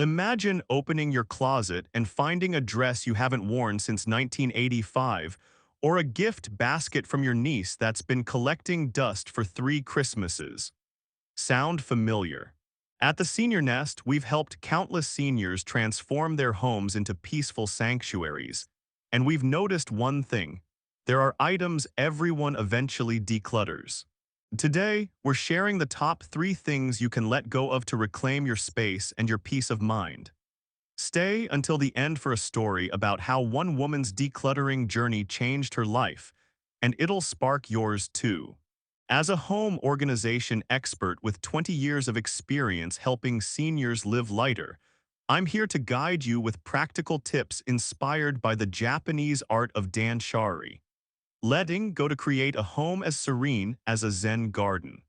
Imagine opening your closet and finding a dress you haven't worn since 1985, or a gift basket from your niece that's been collecting dust for 3 Christmases. Sound familiar? At the Senior Nest, we've helped countless seniors transform their homes into peaceful sanctuaries. And we've noticed one thing. There are items everyone eventually declutters. Today, we're sharing the top 3 things you can let go of to reclaim your space and your peace of mind. Stay until the end for a story about how one woman's decluttering journey changed her life, and it'll spark yours too. As a home organization expert with 20 years of experience helping seniors live lighter, I'm here to guide you with practical tips inspired by the Japanese art of danshari. Letting go to create a home as serene as a Zen garden.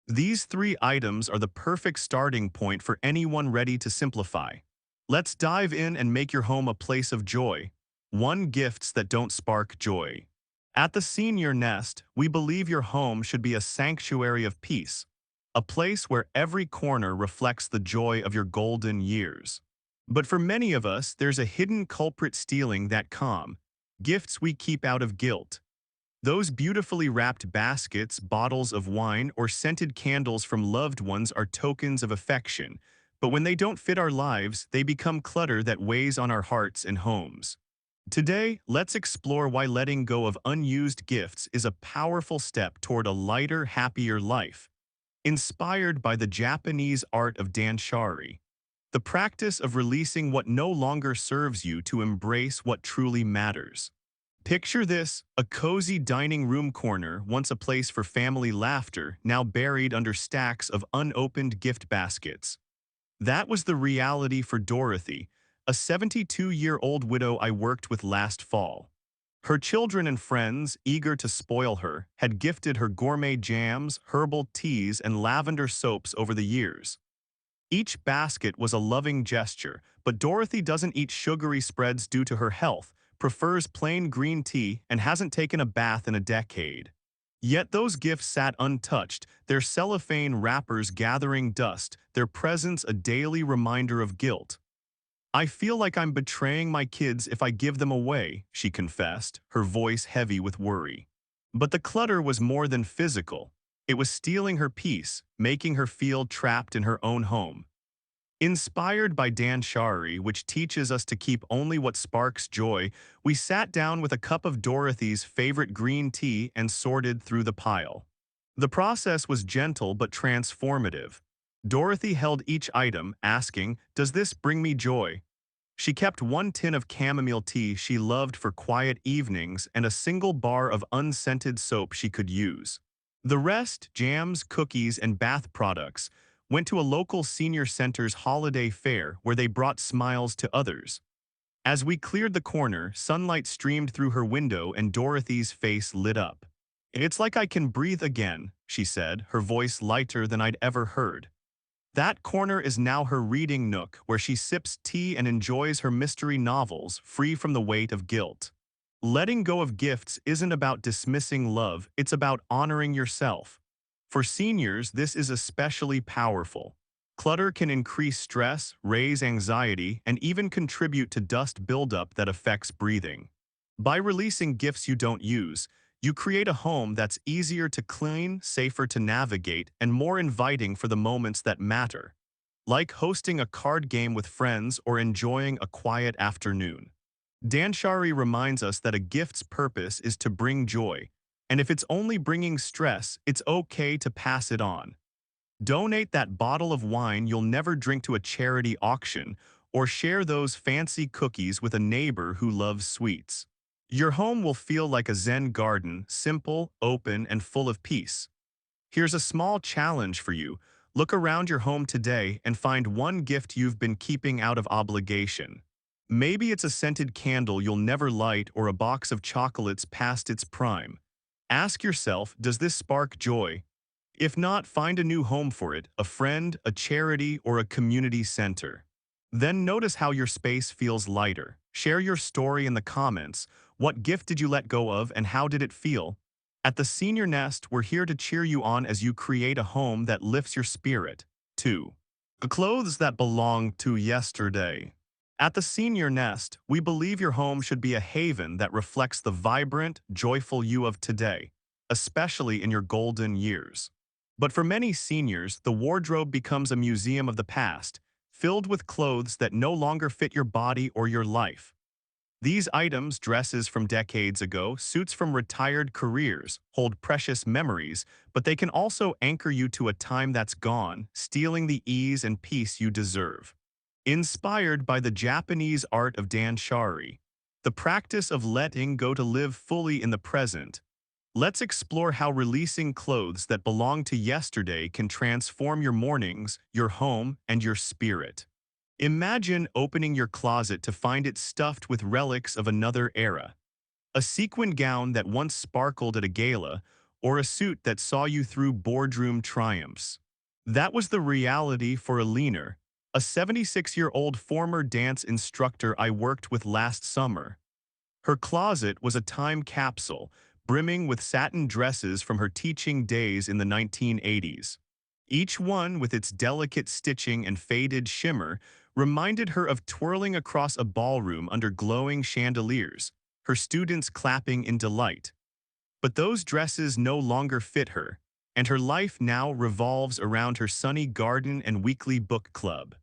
These 3 items are the perfect starting point for anyone ready to simplify. Let's dive in and make your home a place of joy. 1. Gifts that don't spark joy. At the Senior Nest, we believe your home should be a sanctuary of peace, a place where every corner reflects the joy of your golden years. But for many of us, there's a hidden culprit stealing that calm, gifts we keep out of guilt. Those beautifully wrapped baskets, bottles of wine, or scented candles from loved ones are tokens of affection, but when they don't fit our lives, they become clutter that weighs on our hearts and homes. Today, let's explore why letting go of unused gifts is a powerful step toward a lighter, happier life. Inspired by the Japanese art of danshari, the practice of releasing what no longer serves you to embrace what truly matters. Picture this, a cozy dining room corner, once a place for family laughter, now buried under stacks of unopened gift baskets. That was the reality for Dorothy, a 72-year-old widow I worked with last fall. Her children and friends, eager to spoil her, had gifted her gourmet jams, herbal teas, and lavender soaps over the years. Each basket was a loving gesture, but Dorothy doesn't eat sugary spreads due to her health, prefers plain green tea, and hasn't taken a bath in a decade. Yet those gifts sat untouched, their cellophane wrappers gathering dust, their presence a daily reminder of guilt. "I feel like I'm betraying my kids if I give them away," she confessed, her voice heavy with worry. But the clutter was more than physical. It was stealing her peace, making her feel trapped in her own home. Inspired by danshari, which teaches us to keep only what sparks joy, we sat down with a cup of Dorothy's favorite green tea and sorted through the pile. The process was gentle but transformative. Dorothy held each item, asking, "Does this bring me joy?" She kept 1 tin of chamomile tea she loved for quiet evenings and a single bar of unscented soap she could use. The rest, jams, cookies, and bath products, went to a local senior center's holiday fair where they brought smiles to others. As we cleared the corner, sunlight streamed through her window and Dorothy's face lit up. "It's like I can breathe again," she said, her voice lighter than I'd ever heard. That corner is now her reading nook where she sips tea and enjoys her mystery novels, free from the weight of guilt. Letting go of gifts isn't about dismissing love, it's about honoring yourself. For seniors, this is especially powerful. Clutter can increase stress, raise anxiety, and even contribute to dust buildup that affects breathing. By releasing gifts you don't use, you create a home that's easier to clean, safer to navigate, and more inviting for the moments that matter. Like hosting a card game with friends or enjoying a quiet afternoon. Danshari reminds us that a gift's purpose is to bring joy, and if it's only bringing stress, it's okay to pass it on. Donate that bottle of wine you'll never drink to a charity auction, or share those fancy cookies with a neighbor who loves sweets. Your home will feel like a Zen garden, simple, open, and full of peace. Here's a small challenge for you. Look around your home today and find one gift you've been keeping out of obligation. Maybe it's a scented candle you'll never light or a box of chocolates past its prime. Ask yourself, does this spark joy? If not, find a new home for it, a friend, a charity, or a community center. Then notice how your space feels lighter. Share your story in the comments. What gift did you let go of and how did it feel? At the Senior Nest, we're here to cheer you on as you create a home that lifts your spirit. 2. Clothes that belong to yesterday. At the Senior Nest, we believe your home should be a haven that reflects the vibrant, joyful you of today, especially in your golden years. But for many seniors, the wardrobe becomes a museum of the past, filled with clothes that no longer fit your body or your life. These items, dresses from decades ago, suits from retired careers, hold precious memories, but they can also anchor you to a time that's gone, stealing the ease and peace you deserve. Inspired by the Japanese art of danshari, the practice of letting go to live fully in the present, let's explore how releasing clothes that belong to yesterday can transform your mornings, your home, and your spirit. Imagine opening your closet to find it stuffed with relics of another era. A sequin gown that once sparkled at a gala, or a suit that saw you through boardroom triumphs. That was the reality for Alina, a 76-year-old former dance instructor I worked with last summer. Her closet was a time capsule, brimming with satin dresses from her teaching days in the 1980s. Each one, with its delicate stitching and faded shimmer, reminded her of twirling across a ballroom under glowing chandeliers, her students clapping in delight. But those dresses no longer fit her, and her life now revolves around her sunny garden and weekly book club.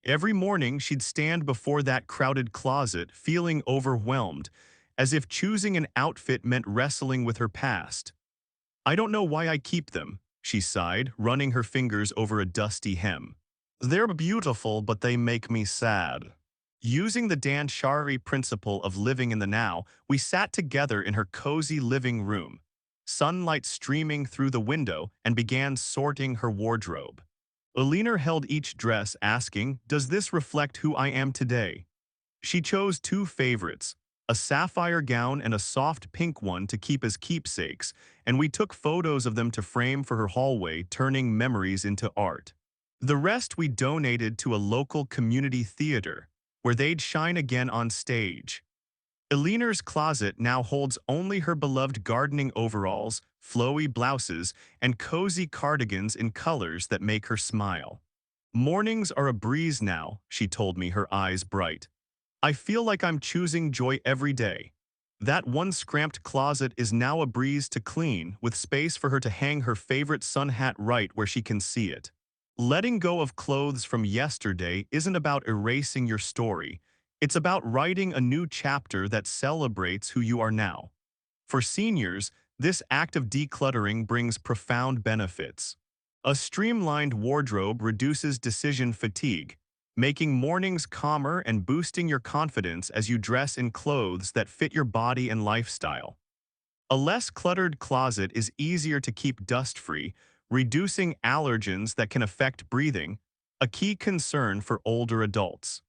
Every morning she'd stand before that crowded closet, feeling overwhelmed, as if choosing an outfit meant wrestling with her past. "I don't know why I keep them," she sighed, running her fingers over a dusty hem. "They're beautiful, but they make me sad." Using the Dan Shari principle of living in the now, we sat together in her cozy living room, sunlight streaming through the window, and began sorting her wardrobe. Alina held each dress, asking, "Does this reflect who I am today?" She chose two favorites, a sapphire gown and a soft pink one to keep as keepsakes, and we took photos of them to frame for her hallway, turning memories into art. The rest we donated to a local community theater, where they'd shine again on stage. Elina's closet now holds only her beloved gardening overalls, flowy blouses, and cozy cardigans in colors that make her smile. "Mornings are a breeze now," she told me, her eyes bright. "I feel like I'm choosing joy every day." That once cramped closet is now a breeze to clean, with space for her to hang her favorite sun hat right where she can see it. Letting go of clothes from yesterday isn't about erasing your story. It's about writing a new chapter that celebrates who you are now. For seniors, this act of decluttering brings profound benefits. A streamlined wardrobe reduces decision fatigue, making mornings calmer and boosting your confidence as you dress in clothes that fit your body and lifestyle. A less cluttered closet is easier to keep dust-free, reducing allergens that can affect breathing, a key concern for older adults.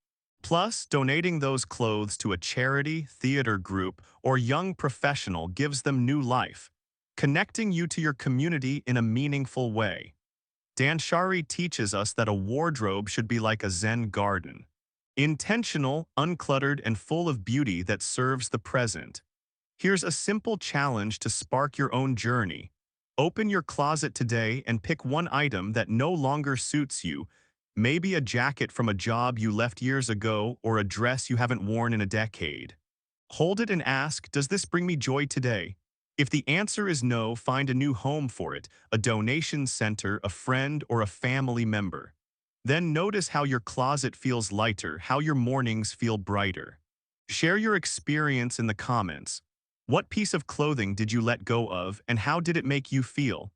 Plus, donating those clothes to a charity, theater group, or young professional gives them new life, connecting you to your community in a meaningful way. Danshari teaches us that a wardrobe should be like a Zen garden, intentional, uncluttered, and full of beauty that serves the present. Here's a simple challenge to spark your own journey. Open your closet today and pick one item that no longer suits you, maybe a jacket from a job you left years ago or a dress you haven't worn in a decade. Hold it and ask, "Does this bring me joy today?" If the answer is no, find a new home for it, a donation center, a friend, or a family member. Then notice how your closet feels lighter, how your mornings feel brighter. Share your experience in the comments. What piece of clothing did you let go of, and how did it make you feel?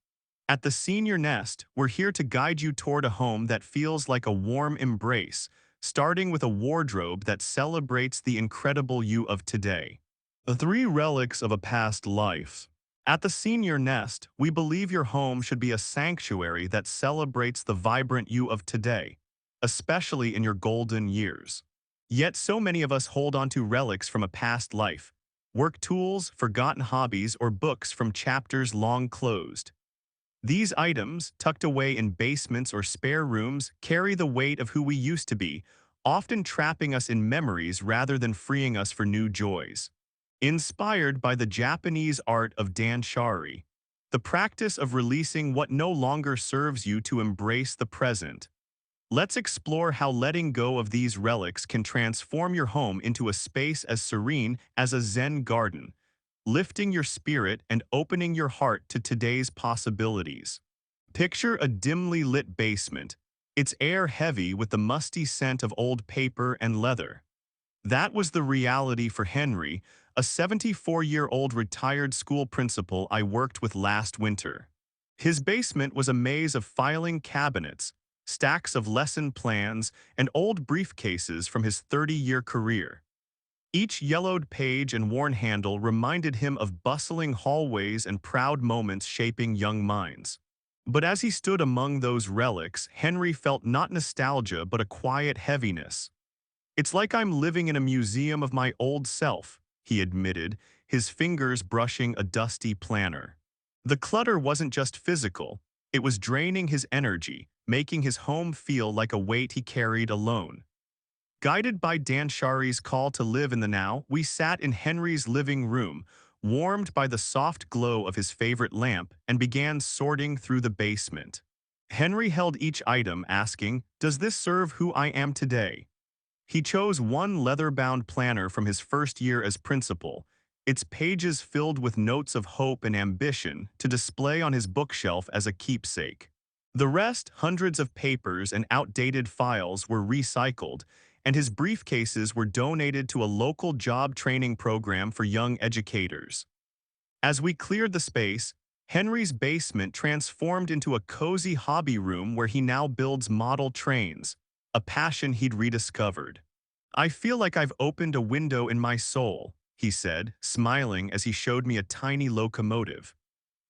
At the Senior Nest, we're here to guide you toward a home that feels like a warm embrace, starting with a wardrobe that celebrates the incredible you of today. The three relics of a past life. At the Senior Nest, we believe your home should be a sanctuary that celebrates the vibrant you of today, especially in your golden years. Yet so many of us hold on to relics from a past life, work tools, forgotten hobbies, or books from chapters long closed. These items, tucked away in basements or spare rooms, carry the weight of who we used to be, often trapping us in memories rather than freeing us for new joys. Inspired by the Japanese art of danshari, the practice of releasing what no longer serves you to embrace the present. Let's explore how letting go of these relics can transform your home into a space as serene as a Zen garden, lifting your spirit and opening your heart to today's possibilities. Picture a dimly lit basement, its air heavy with the musty scent of old paper and leather. That was the reality for Henry, a 74-year-old retired school principal I worked with last winter. His basement was a maze of filing cabinets, stacks of lesson plans, and old briefcases from his 30-year career. Each yellowed page and worn handle reminded him of bustling hallways and proud moments shaping young minds. But as he stood among those relics, Henry felt not nostalgia but a quiet heaviness. "It's like I'm living in a museum of my old self," he admitted, his fingers brushing a dusty planner. The clutter wasn't just physical, it was draining his energy, making his home feel like a weight he carried alone. Guided by Danshari's call to live in the now, we sat in Henry's living room, warmed by the soft glow of his favorite lamp, and began sorting through the basement. Henry held each item, asking, "Does this serve who I am today?" He chose one leather-bound planner from his first year as principal, its pages filled with notes of hope and ambition, to display on his bookshelf as a keepsake. The rest, hundreds of papers and outdated files, were recycled, and his briefcases were donated to a local job training program for young educators. As we cleared the space, Henry's basement transformed into a cozy hobby room where he now builds model trains, a passion he'd rediscovered. "I feel like I've opened a window in my soul," he said, smiling as he showed me a tiny locomotive.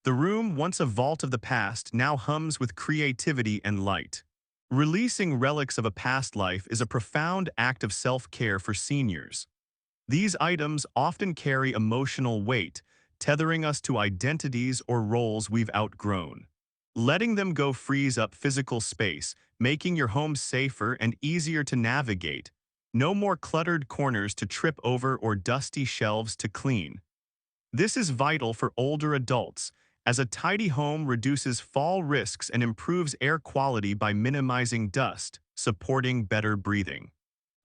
The room, once a vault of the past, now hums with creativity and light. Releasing relics of a past life is a profound act of self-care for seniors. These items often carry emotional weight, tethering us to identities or roles we've outgrown. Letting them go frees up physical space, making your home safer and easier to navigate. No more cluttered corners to trip over or dusty shelves to clean. This is vital for older adults, as a tidy home reduces fall risks and improves air quality by minimizing dust, supporting better breathing.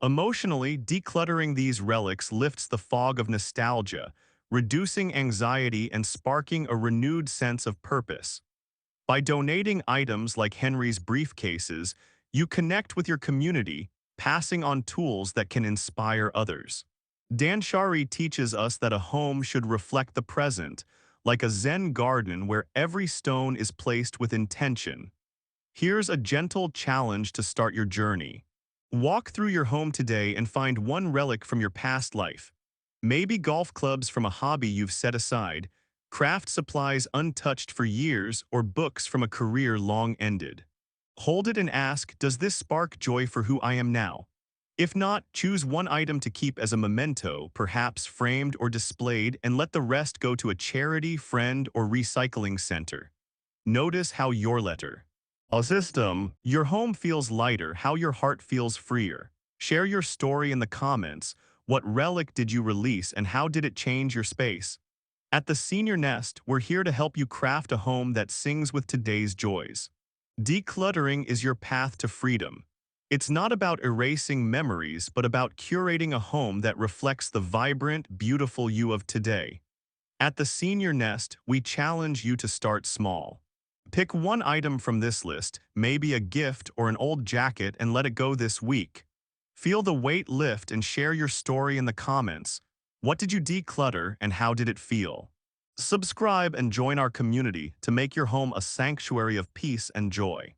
Emotionally, decluttering these relics lifts the fog of nostalgia, reducing anxiety and sparking a renewed sense of purpose. By donating items like Henry's briefcases, you connect with your community, passing on tools that can inspire others. Danshari teaches us that a home should reflect the present, like a Zen garden where every stone is placed with intention. Here's a gentle challenge to start your journey. Walk through your home today and find one relic from your past life. Maybe golf clubs from a hobby you've set aside, craft supplies untouched for years, or books from a career long ended. Hold it and ask, does this spark joy for who I am now? If not, choose one item to keep as a memento, perhaps framed or displayed, and let the rest go to a charity, friend, or recycling center. Notice how your letter, a system, your home feels lighter, how your heart feels freer. Share your story in the comments. What relic did you release and how did it change your space? At the Senior Nest, we're here to help you craft a home that sings with today's joys. Decluttering is your path to freedom. It's not about erasing memories, but about curating a home that reflects the vibrant, beautiful you of today. At the Senior Nest, we challenge you to start small. Pick one item from this list, maybe a gift or an old jacket, and let it go this week. Feel the weight lift and share your story in the comments. What did you declutter and how did it feel? Subscribe and join our community to make your home a sanctuary of peace and joy.